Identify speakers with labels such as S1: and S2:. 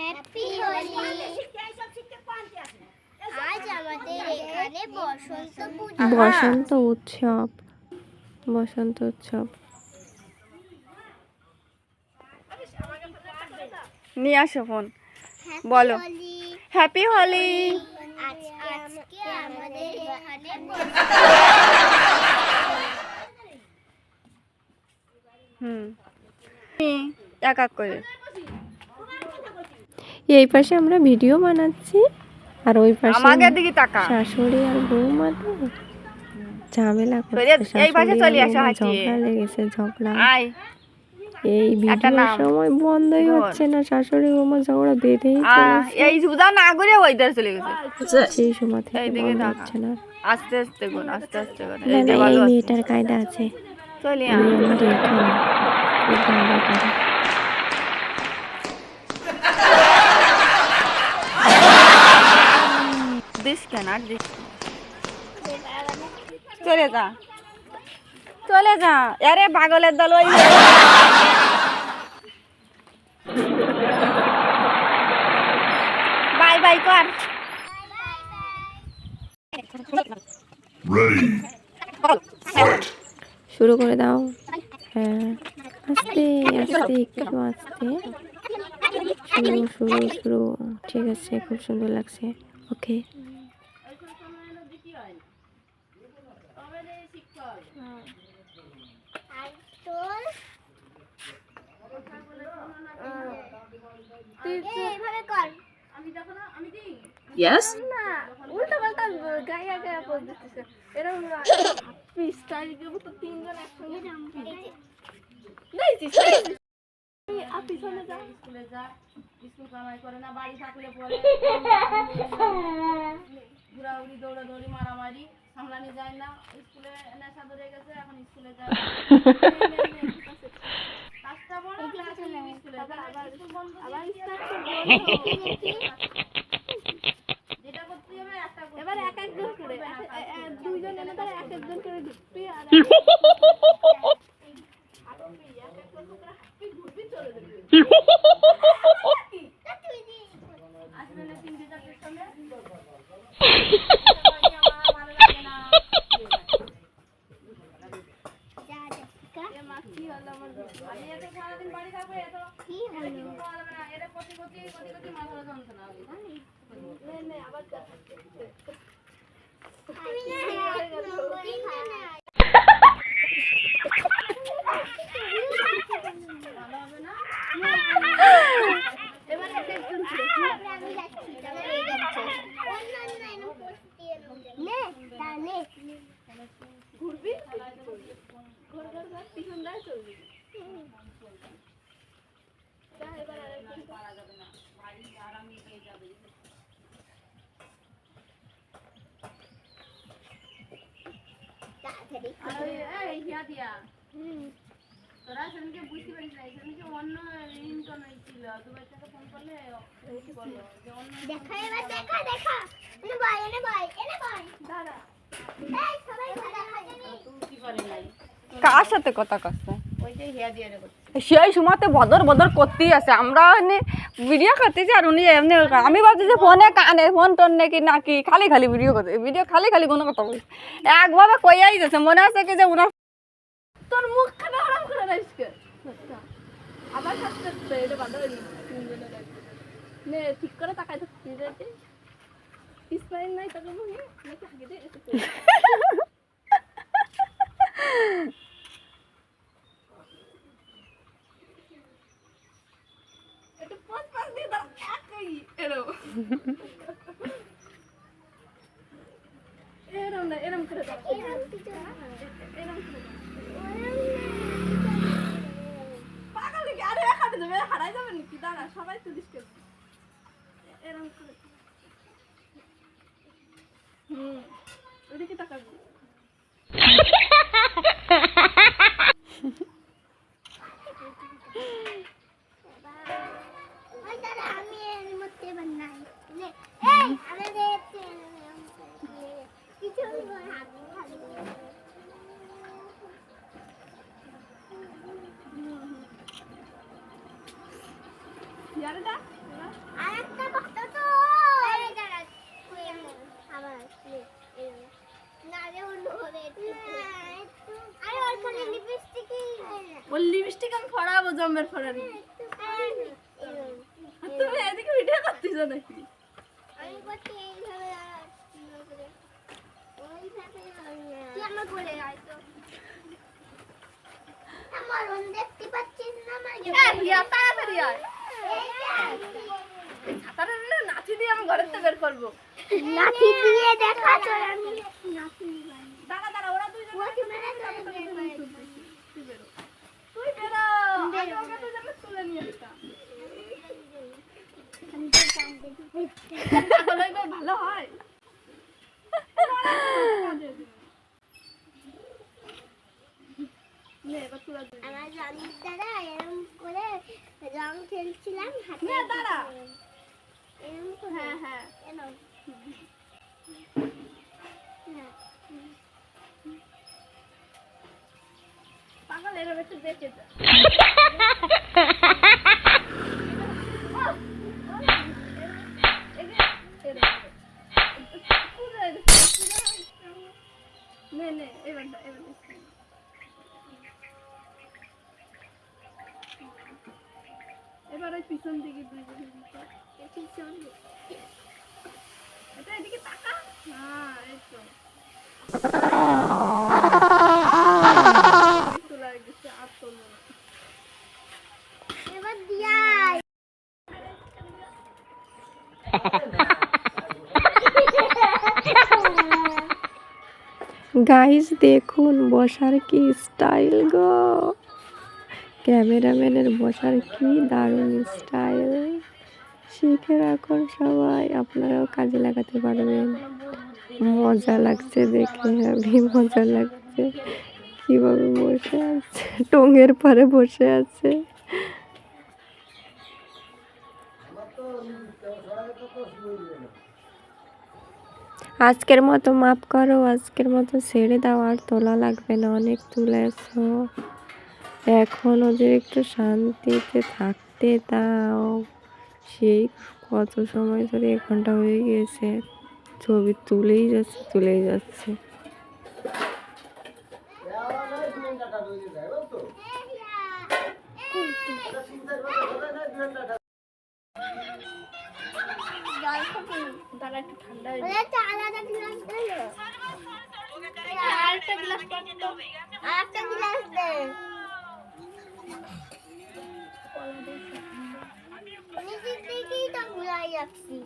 S1: Happy Holi. আজ আমাদের এখানে বসন্ত উৎসব। বসন্ত উৎসব
S2: নিয়ে আসো ফোন, বলো হ্যাপি হোলি।
S1: আজকে আমাদের এখানে
S2: এক এক করে
S1: এই পাশে আমরা ভিডিও বানাচ্ছি আর ওই পাশে
S2: আমাদের দিকে তাকা।
S1: শাশুড়ি আর বৌমা তো ঝামেলা করছে।
S2: এই পাশে চলে আসো,
S1: ঝগড়া লেগেছে, ঝগড়া।
S2: আয়
S1: এই ভিডিওর সময় বন্ধই হচ্ছে না, শাশুড়ি বৌমা ঝগড়া বেঁধেই চলেছে।
S2: এই জুদা না করে ওইদার চলে গেছে,
S1: সেই সময় থেকে বন্ধ হচ্ছে না।
S2: আস্তে আস্তে গুণ, আস্তে আস্তে গুণ।
S1: এই মেয়েটার কায়দা আছে,
S2: চলে
S1: আমাদের এখানে খুব ভালো করে।
S2: দিস কেন আর দিস, চলে যা চলে যা। আরে পাগলের দল ওই বাই বাই কর।
S1: শুরু করে দাও। হ্যাঁ, আস্তে আস্তে, একটু আস্তে। শুরু শুরু শুরু। ঠিক আছে, খুব সুন্দর লাগছে। ওকে।
S3: Yes?
S4: উল্টা পাল্টা গায়ে গায়ে পোজ দিতেছে, এরকম স্টাইল কেউ তো তিনজন একসঙ্গে পিছনে যা, স্কুলে যা, স্কুল কামাই করে না, বাড়ি থাকলে পরে ঘোরাঘুরি দৌড়াদৌড়ি মারামারি সামলানি যায় না। স্কুলে নেশা ধরে গেছে, এখন স্কুলে যায় কাজটা বড়, স্কুলে আবার স্কুল বন্ধ, আবার যেটা করতে হবে একটা এবার এক একজন করে, দুইজন এনে ধরে এক একজন করে ঢুকবি আর ঘুরবি, চলে যাবি। আসবে না 3-4 সঙ্গে ভালো লাগে না। কি হলো আমার, আমি এত সারাদিন বাড়ি থাকবো, এত কি হলো না, এটা কতি কতি কতি কতি মাথা যন্ত্রণা হবে। আবার ঘুরবি, ঘর ঘর ঘর পিছন দেয় চলবি। এবার আরেকদিন পারা যাবে না, বাড়ি আরামে পেয়ে যাবে। এই হিয়া দিয়া তোরা সেদিনকে বুঝতে পারিস না, সেদিনকে অন্য রিংটোন ছিল, দুবার থেকে ফোন করলে বলো যে অন্য দেখা। এবার দেখা দেখা, এনে ভাই এনে ভাই এনে ভাই দাঁড়া, এই সবাই দেখা জানি তুই কি করে নাই,
S2: কার সাথে কথা কচ্ছে?
S4: ওই যে হিয়া দিয়া রে
S2: সেই সময়তে বদর বদর করতেই আছে। আমরা ভিডিও করতেছি আর উনি এমনি, আমি ভাবছি যে ফোনে কানে ফোন টোন নাকি নাকি খালি খালি ভিডিও করতে, ভিডিও খালি খালি কোনো কথা বলছে। একভাবে কইয়াই যাচ্ছে, মনে হচ্ছে কি যে উনার
S4: তোর মুখ খানা আরাম করে রাখিস কে আবার কাটতে এটা বাধা হইল নে, ঠিক করে তাকাই থাকছিস রে, স্পাইন নাই তোকে মনে নাকি আগে দে এটা পাঁচ পাঁচ দিয়ে দাও একই এরো এরম না, এরম করে দাও, এরম করে পাগল নাকি? আরে হাঁটে যাবে, হারাই যাবে নাকি? দাঁড়া, সবাই তুলিস কে এরম করে। ওদিকে তাকাবি। यार আরেকটা কথা তো এই দাঁড়া আবার না রে অন্য হবে আরে ওর খালি লিপস্টিকই
S3: ওর লিপস্টিক আমি ফড়াবো জম্বের ফড়ারি তুমি এদিকে ভিডিও করতেছো নাকি
S4: আমি করতে এইভাবে ওইভাবে তুই আমার বলে আয় তো আমার মন দেখতে পাচ্ছিস না মানে
S3: হিয়া তাড়াতাড়ি আয় ছাতাটা নিলে নাথি দিয়ে আমি ঘরের থেকে বের করবো
S4: লাঠি দিয়ে দেখা তোর আমি লাঠি
S3: দাঁড়া দাঁড়া ওরা দুইজন
S4: ওকে মেরে
S3: তুই বেরো আগে ওকে দুজনে তুলে নিয়ে আসতা ভালো হয়
S4: আমার রঙের দ্বারা এরকম করে রং খেলছিলাম হাতে
S3: না দাঁড়া
S4: এরকম করে
S3: হ্যাঁ হ্যাঁ
S4: কেন হ্যাঁ
S3: পাগল এরকম একটু দেখে যা এবারে পিছন দিকে
S4: পিছন
S3: এটা এদিকে তাকা হ্যাঁ এই তো তোলা গেছে আর তোলো না
S4: এবার দিয়াই
S1: গাইস দেখুন বসার কি স্টাইল গো, ক্যামেরাম্যানের বসার কি দারুণ স্টাইল। শিখে রাখুন সবাই, আপনারাও কাজে লাগাতে পারবেন। মজা লাগছে দেখে, হেবি মজা লাগছে। কিভাবে বসে আছে, টঙের পরে বসে আছে। আজকের মতো মাফ করো, আজকের মতো ছেড়ে দাও, আর তোলা লাগবে না, অনেক তুলেছো। এখন ওদের একটু শান্তিতে থাকতে দাও। সেই কত সময় ধরে 1 ঘন্টা হয়ে গিয়েছে, ছবি তুলেই যাচ্ছে।
S3: তারা একটু ঠান্ডা হয়ে
S4: ওরা তো আলাদা গ্লাস দিল
S3: আরেকটা গ্লাস
S4: আরেকটা গ্লাস দে নিজের দিকেই তো ঘুরাই যাচ্ছি